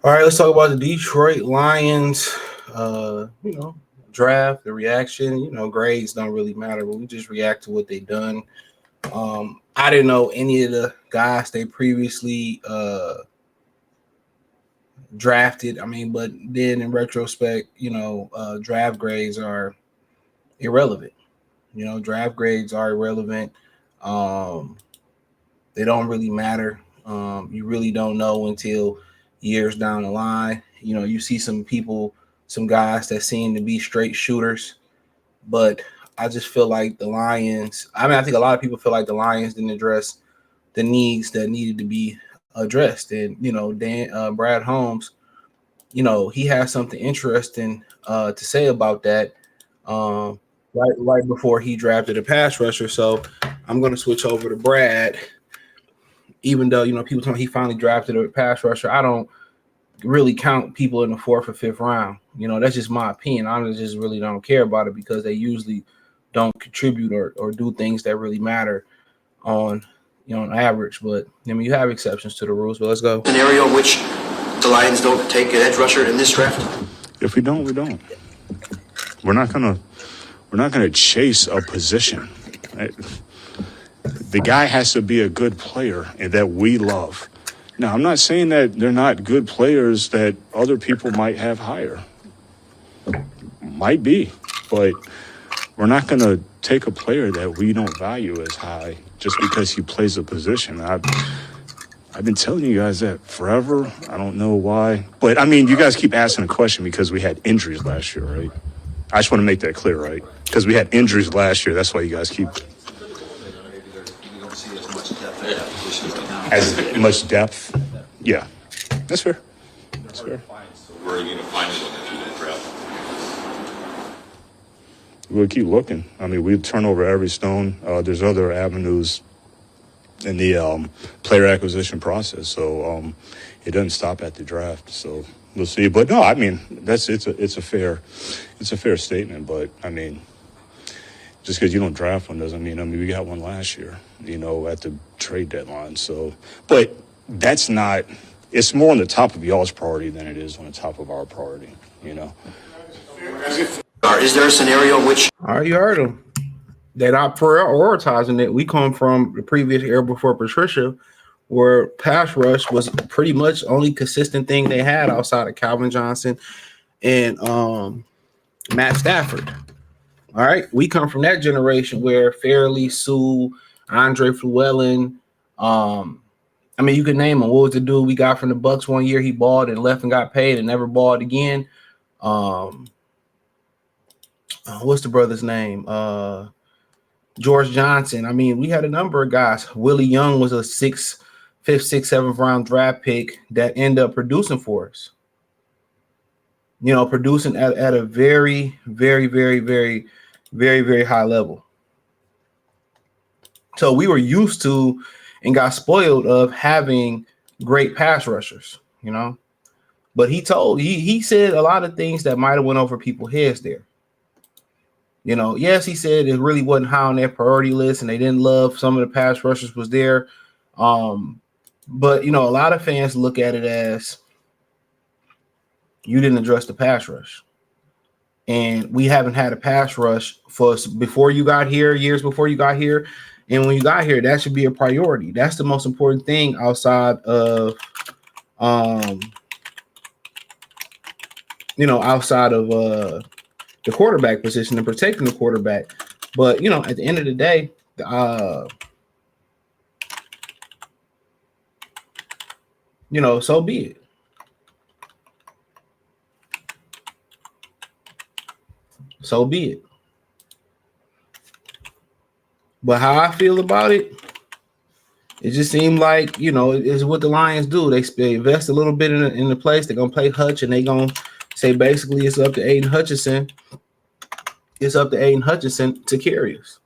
All right, let's talk about the Detroit Lions. You know, draft, the reaction. You know, grades don't really matter, but we just react to what they done. I didn't know any of the guys they previously drafted. I mean, but then in retrospect, draft grades are irrelevant. You know, draft grades are irrelevant. Um, they don't really matter. You really don't know until years down the line. You know, you see some people, some guys that seem to be straight shooters, but I just feel like the Lions. I mean, I think a lot of people feel like the Lions didn't address the needs that needed to be addressed. And Brad Holmes, he has something interesting to say about that. Um, right before he drafted a pass rusher. So I'm going to switch over to Brad. Even though people tell me he finally drafted a pass rusher, I don't really count people in the fourth or fifth round. That's just my opinion. I just really don't care about it because they usually don't contribute or do things that really matter on on average. But I mean, you have exceptions to the rules. But let's go. Scenario in which the Lions don't take an edge rusher in this draft? If we don't, we don't. We're not gonna chase a position. The guy has to be a good player and that we love. Now, I'm not saying that they're not good players that other people might have higher. Might be, but we're not going to take a player that we don't value as high just because he plays a position. I've been telling you guys that forever. I don't know why. But, I mean, you guys keep asking a question because we had injuries last year, right? I just want to make that clear, right? Because we had injuries last year. That's why you guys keep... As much depth? Yeah. That's fair. That's fair. Where are you going to find it if you didn't draft? We'll keep looking. I mean, we turn over every stone. There's other avenues in the player acquisition process, so it doesn't stop at the draft. So we'll see. But no, I mean, it's a fair statement. But I mean, just because you don't draft one doesn't mean. I mean, we got one last year, at the trade deadline. So, but that's not. It's more on the top of y'all's priority than it is on the top of our priority. Is there a scenario in which... All right, you heard them. They're not prioritizing it. We come from the previous era before Patricia, where pass rush was pretty much only consistent thing they had outside of Calvin Johnson and Matt Stafford. All right, we come from that generation where Fairley, Sue, Andre Fluellen, I mean, you could name them. What was the dude we got from the Bucks one year? He balled and left and got paid and never balled again. What's the brother's name? George Johnson. I mean, we had a number of guys. Willie Young was a fifth, sixth, seventh round draft pick that ended up producing for us. Producing at a very, very, very, very, very, very high level. So we were used to and got spoiled of having great pass rushers, But he said a lot of things that might have went over people's heads there. Yes, he said it really wasn't high on their priority list and they didn't love some of the pass rushers was there. But a lot of fans look at it as you didn't address the pass rush. And we haven't had a pass rush before you got here, years before you got here. And when you got here, that should be a priority. That's the most important thing outside of, outside of the quarterback position and protecting the quarterback. But, at the end of the day, so be it. So be it. But how I feel about it just seemed like, it's what the Lions do. They invest a little bit in the place. They're going to play Hutch, and they're going to say basically it's up to Aiden Hutchinson. It's up to Aiden Hutchinson to carry us.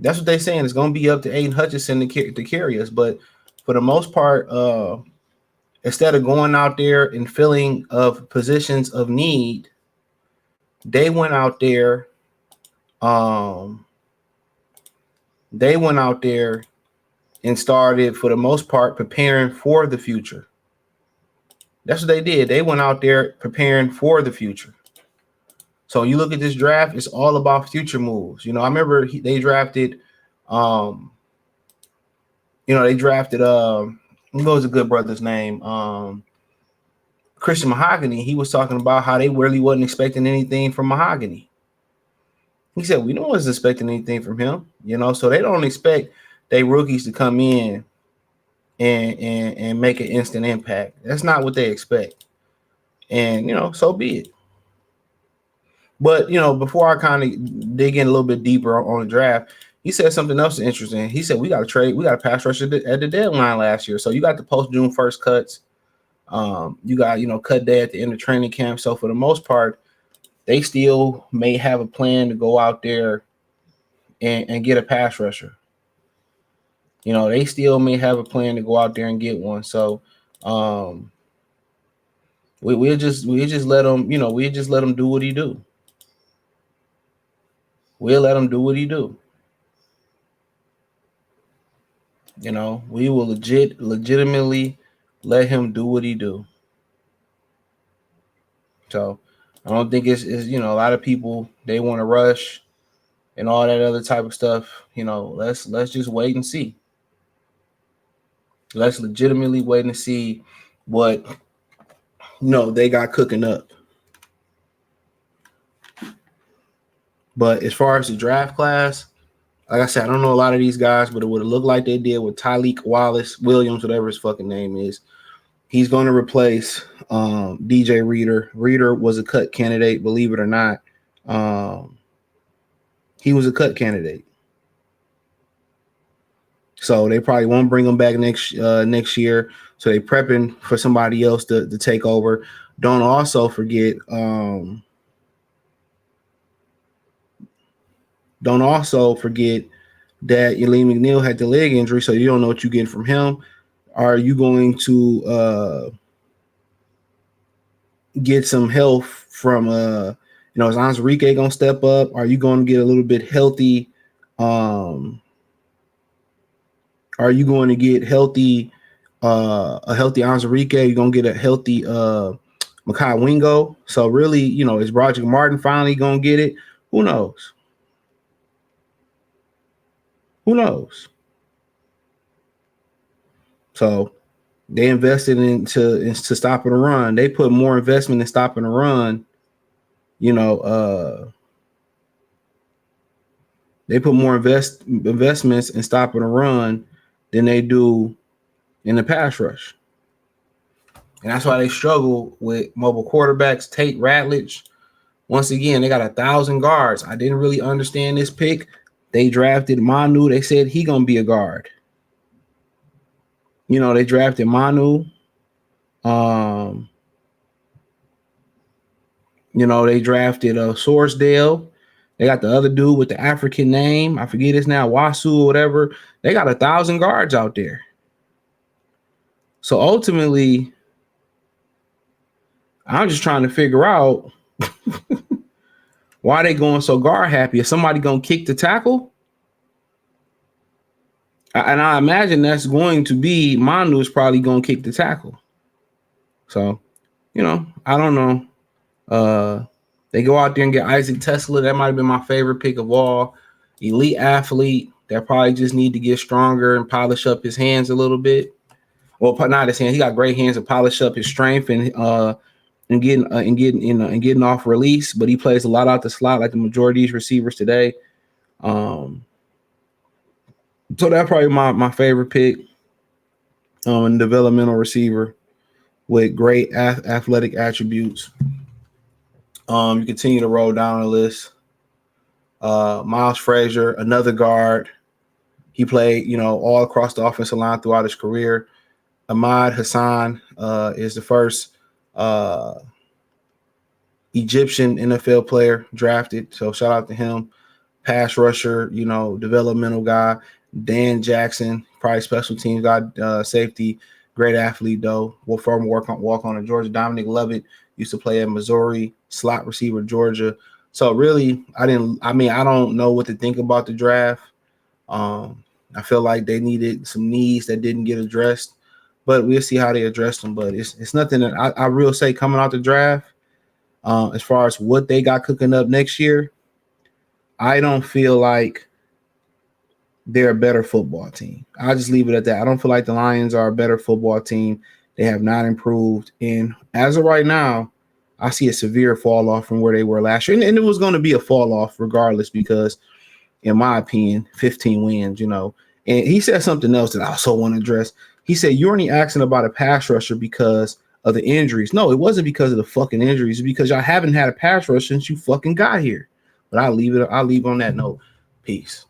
That's what they're saying. It's going to be up to Aiden Hutchinson to carry us. But for the most part, instead of going out there and filling of positions of need, they went out there. They went out there and started, for the most part, preparing for the future. That's what they did. They went out there preparing for the future. So you look at this draft, it's all about future moves. I remember they drafted, um, they drafted, what was a good brother's name? Christian Mahogany. He was talking about how they really wasn't expecting anything from Mahogany. He said, we no one's expecting anything from him, so they don't expect they rookies to come in and make an instant impact. That's not what they expect. And, so be it. But, before I kind of dig in a little bit deeper on the draft, he said something else interesting. He said, we got to pass rush at the deadline last year. So you got the post June 1st cuts. You got, cut day at the end of training camp. So for the most part, they still may have a plan to go out there and get a pass rusher. They still may have a plan to go out there and get one. So we'll just let him, we'll just let him do what he do. We'll let him do what he do. We will legitimately let him do what he do. So I don't think it's a lot of people, they want to rush and all that other type of stuff. Let's just wait and see. Let's legitimately wait and see what they got cooking up. But as far as the draft class, like I said, I don't know a lot of these guys, but it would have looked like they did with Tyleek Williams, whatever his fucking name is. He's going to replace DJ Reader. Reader was a cut candidate, believe it or not. He was a cut candidate. So they probably won't bring him back next year. So they prepping for somebody else to take over. Don't also forget that Elaine McNeil had the leg injury, so you don't know what you're getting from him. Are you going to get some health from is Ansarike gonna step up? Are you going to get a little bit healthy? Are you going to get healthy? A healthy Ansarike? You're gonna get a healthy Makai Wingo. So really, is Broderick Martin finally gonna get it? Who knows? Who knows? So they invested into stopping the run. They put more investment in stopping the run. They put more investments in stopping the run than they do in the pass rush. And that's why they struggle with mobile quarterbacks. Tate Ratledge, once again, they got 1,000 guards. I didn't really understand this pick. They drafted Manu. They said he gonna be a guard. They drafted Manu. They drafted Sorsdale. They got the other dude with the African name. I forget his now, Wasu or whatever. They got 1,000 guards out there. So ultimately, I'm just trying to figure out why they going so guard happy. Is somebody gonna kick the tackle? And I imagine that's going to be Manu is probably gonna kick the tackle. So, I don't know. They go out there and get Isaac Tesla. That might have been my favorite pick of all. Elite athlete that probably just need to get stronger and polish up his hands a little bit. Well, not his hands. He got great hands to polish up his strength and getting off release. But he plays a lot out the slot like the majority of these receivers today. So that's probably my favorite pick. Developmental receiver with great athletic attributes. You continue to roll down the list. Miles Frazier, another guard. He played, all across the offensive line throughout his career. Ahmad Hassan is the first Egyptian NFL player drafted. So shout out to him. Pass rusher, developmental guy. Dan Jackson, probably special teams guy, safety. Great athlete, though. From walk on in Georgia. Dominic Lovett used to play at Missouri. Slot receiver, Georgia. So really, I don't know what to think about the draft. I feel like they needed some needs that didn't get addressed. but we'll see how they address them. But it's nothing that I will say coming out the draft. As far as what they got cooking up next year, I don't feel like they're a better football team. I'll just leave it at that. I don't feel like the Lions are a better football team. They have not improved. And as of right now, I see a severe fall off from where they were last year. And it was going to be a fall off regardless because, in my opinion, 15 wins, you know. And he said something else that I also want to address. He said, you're only asking about a pass rusher because of the injuries. No, it wasn't because of the fucking injuries. It's because y'all haven't had a pass rush since you fucking got here. But I'll leave on that note. Peace.